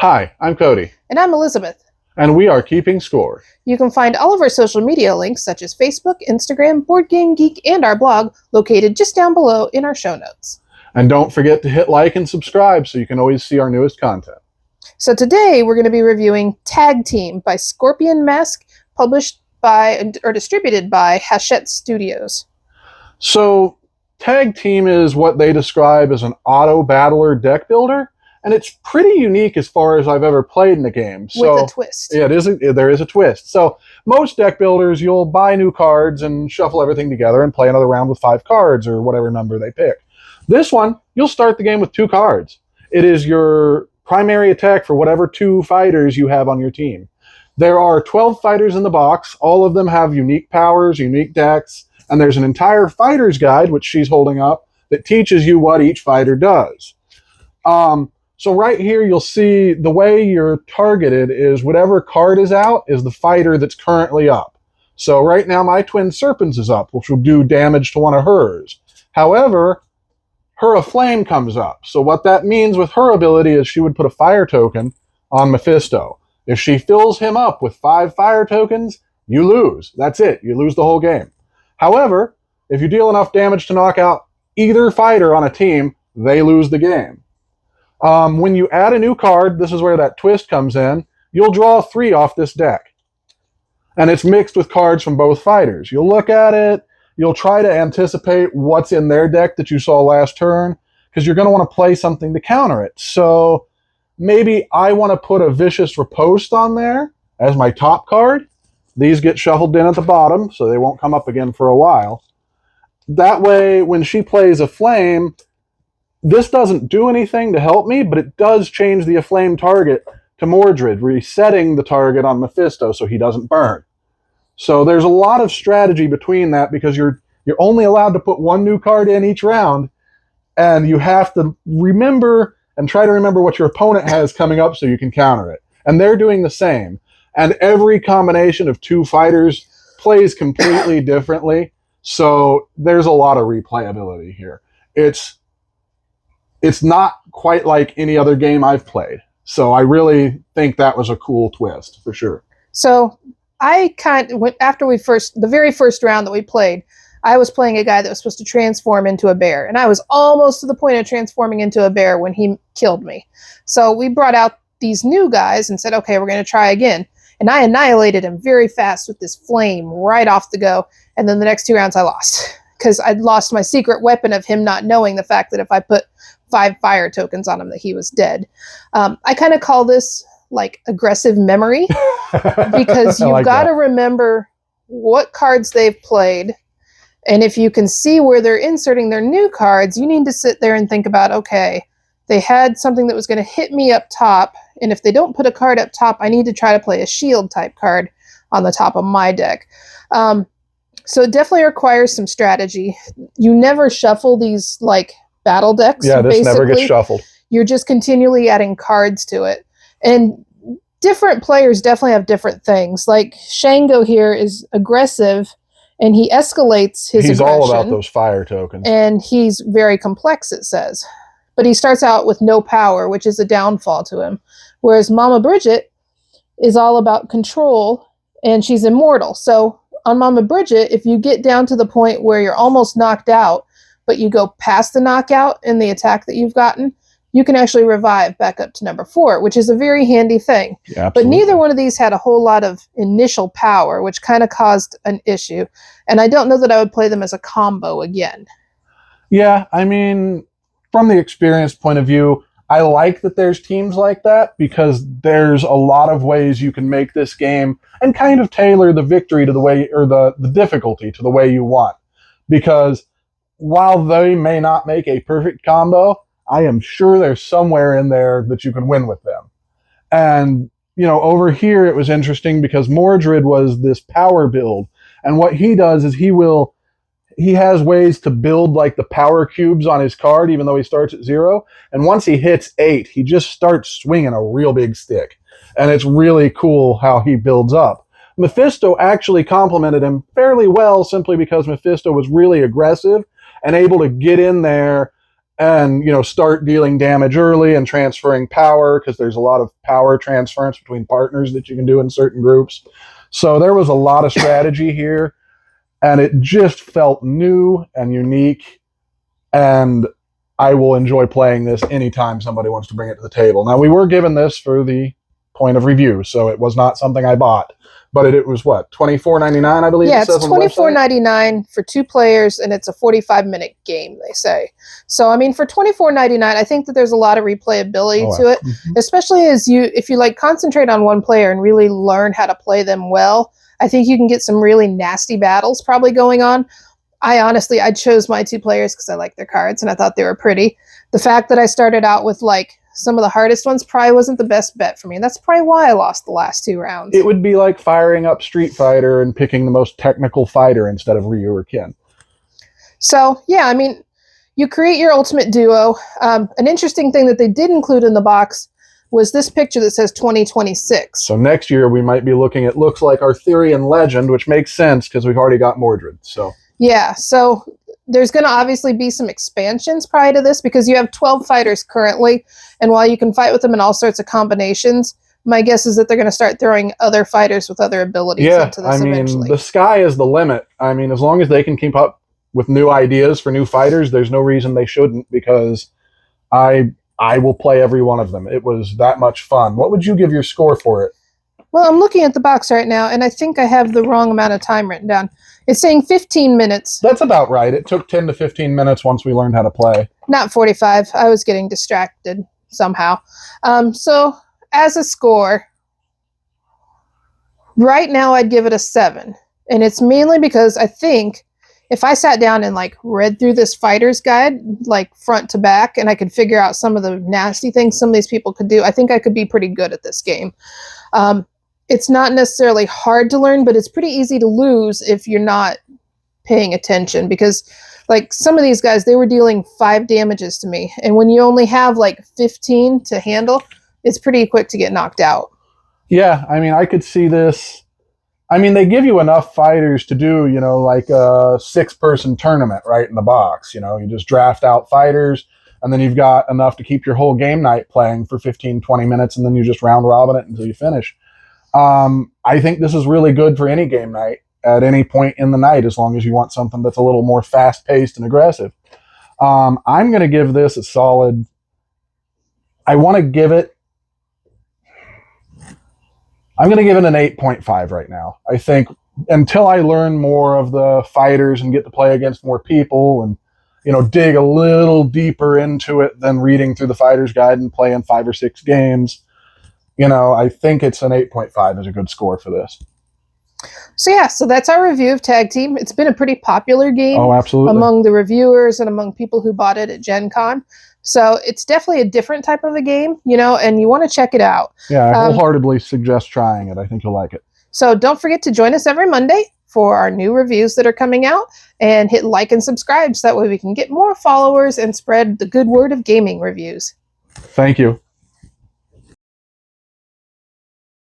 Hi, I'm Cody, And I'm Elizabeth. and we are keeping score. You can find all of our social media links, such as Facebook, Instagram, Board Game Geek, and our blog, located just down below in our show notes. And don't forget to hit like and subscribe so you can always see our newest content. So today we're going to be reviewing Tag Team by Scorpion Mask, published by or distributed by Hachette Studios. So, Tag Team is what they describe as an auto battler deck builder, and it's pretty unique as far as I've ever played in the game. With a twist. Yeah, there is a twist. So, most deck builders, you'll buy new cards and shuffle everything together and play another round with 5 cards or whatever number they pick. This one, you'll start the game with 2 cards. It is your primary attack for whatever 2 fighters you have on your team. There are 12 fighters in the box. All of them have unique powers, unique decks, and there's an entire fighter's guide, which she's holding up, that teaches you what each fighter does. So right here, you'll see the way you're targeted is whatever card is out is the fighter that's currently up. So right now, my Twin Serpents is up, which will do damage to one of hers. However, her Aflame comes up. So what that means with her ability is she would put a fire token on Mephisto. If she fills him up with 5 fire tokens, you lose. That's it. You lose the whole game. However, if you deal enough damage to knock out either fighter on a team, they lose the game. When you add a new card, this is where that twist comes in, you'll draw 3 off this deck. And it's mixed with cards from both fighters. You'll look at it, you'll try to anticipate what's in their deck that you saw last turn, because you're going to want to play something to counter it. So maybe I want to put a Vicious Riposte on there as my top card. These get shuffled in at the bottom, so they won't come up again for a while. That way, when she plays Aflame, this doesn't do anything to help me, but it does change the Aflame target to Mordred, resetting the target on Mephisto so he doesn't burn. So there's a lot of strategy between that because you're only allowed to put 1 new card in each round, and you have to remember and try to remember what your opponent has coming up so you can counter it. And they're doing the same. And every combination of 2 fighters plays completely differently, so there's a lot of replayability here. It's not quite like any other game I've played. So I really think that was a cool twist, for sure. So I after the very first round that we played, I was playing a guy that was supposed to transform into a bear. And I was almost to the point of transforming into a bear when he killed me. So we brought out these new guys and said, okay, we're going to try again. And I annihilated him very fast with this flame right off the go. And then the next 2 rounds I lost. Because I'd lost my secret weapon of him not knowing the fact that if I put 5 fire tokens on him that he was dead. I kind of call this like aggressive memory because you've got to remember what cards they've played. And if you can see where they're inserting their new cards, you need to sit there and think about, okay, they had something that was going to hit me up top. And if they don't put a card up top, I need to try to play a shield type card on the top of my deck. So it definitely requires some strategy. You never shuffle these like battle decks. Yeah, this never gets shuffled. You're just continually adding cards to it. And different players definitely have different things. Like Shango here is aggressive and he escalates his aggression. He's all about those fire tokens. And he's very complex, it says. But he starts out with no power, which is a downfall to him. Whereas Mama Bridget is all about control and she's immortal. So on Mama Bridget, if you get down to the point where you're almost knocked out, but you go past the knockout in the attack that you've gotten, you can actually revive back up to number 4, which is a very handy thing. Yeah, but neither one of these had a whole lot of initial power, which kind of caused an issue. And I don't know that I would play them as a combo again. Yeah, I mean, from the experience point of view, I like that there's teams like that because there's a lot of ways you can make this game and kind of tailor the victory to the way, or the difficulty to the way you want. Because while they may not make a perfect combo, I am sure there's somewhere in there that you can win with them. And, you know, over here it was interesting because Mordred was this power build. And what he does is he has ways to build like the power cubes on his card, even though he starts at 0. And once he hits 8, he just starts swinging a real big stick. And it's really cool how he builds up. Mephisto actually complemented him fairly well simply because Mephisto was really aggressive and able to get in there and start dealing damage early and transferring power, because there's a lot of power transference between partners that you can do in certain groups. So there was a lot of strategy here, and it just felt new and unique, and I will enjoy playing this anytime somebody wants to bring it to the table. Now, we were given this for the point of review, so it was not something I bought. But it was what, $24.99, I believe? Yeah, it says it's on the website? $24.99 for 2 players, and it's a 45-minute game, they say. So, I mean, for $24.99, I think that there's a lot of replayability to it, especially if you like concentrate on one player and really learn how to play them well. I think you can get some really nasty battles probably going on. I chose my 2 players because I like their cards and I thought they were pretty. The fact that I started out with like some of the hardest ones probably wasn't the best bet for me. And that's probably why I lost the last 2 rounds. It would be like firing up Street Fighter and picking the most technical fighter instead of Ryu or Ken. So, yeah, I mean, you create your ultimate duo. An interesting thing that they did include in the box was this picture that says 2026. So next year we might be looking at looks like Arthurian Legend, which makes sense because we've already got Mordred. So yeah, so there's going to obviously be some expansions prior to this because you have 12 fighters currently, and while you can fight with them in all sorts of combinations, my guess is that they're going to start throwing other fighters with other abilities into this eventually. The sky is the limit. I mean, as long as they can keep up with new ideas for new fighters, there's no reason they shouldn't, because I will play every one of them. It was that much fun. What would you give your score for it? Well, I'm looking at the box right now, and I think I have the wrong amount of time written down. It's saying 15 minutes. That's about right. It took 10 to 15 minutes once we learned how to play. Not 45. I was getting distracted somehow. So, as a score, right now I'd give it a 7. And it's mainly because I think if I sat down and like read through this fighter's guide, like front to back, and I could figure out some of the nasty things some of these people could do, I think I could be pretty good at this game. It's not necessarily hard to learn, but it's pretty easy to lose if you're not paying attention, because like some of these guys, they were dealing 5 damages to me. And when you only have like 15 to handle, it's pretty quick to get knocked out. Yeah, I mean, I could see this. I mean, they give you enough fighters to do, like a 6-person tournament right in the box. You just draft out fighters, and then you've got enough to keep your whole game night playing for 15, 20 minutes, and then you just round robin it until you finish. I think this is really good for any game night at any point in the night, as long as you want something that's a little more fast-paced and aggressive. I'm going to give this a solid... I'm going to give it an 8.5 right now. I think until I learn more of the fighters and get to play against more people and, dig a little deeper into it than reading through the fighter's guide and playing 5 or 6 games, I think it's an 8.5 is a good score for this. So yeah, so that's our review of Tag Team. It's been a pretty popular game. Oh, absolutely. Among the reviewers and among people who bought it at Gen Con. So it's definitely a different type of a game, and you want to check it out. Yeah, I wholeheartedly suggest trying it. I think you'll like it. So don't forget to join us every Monday for our new reviews that are coming out, and hit like and subscribe so that way we can get more followers and spread the good word of gaming reviews. Thank you.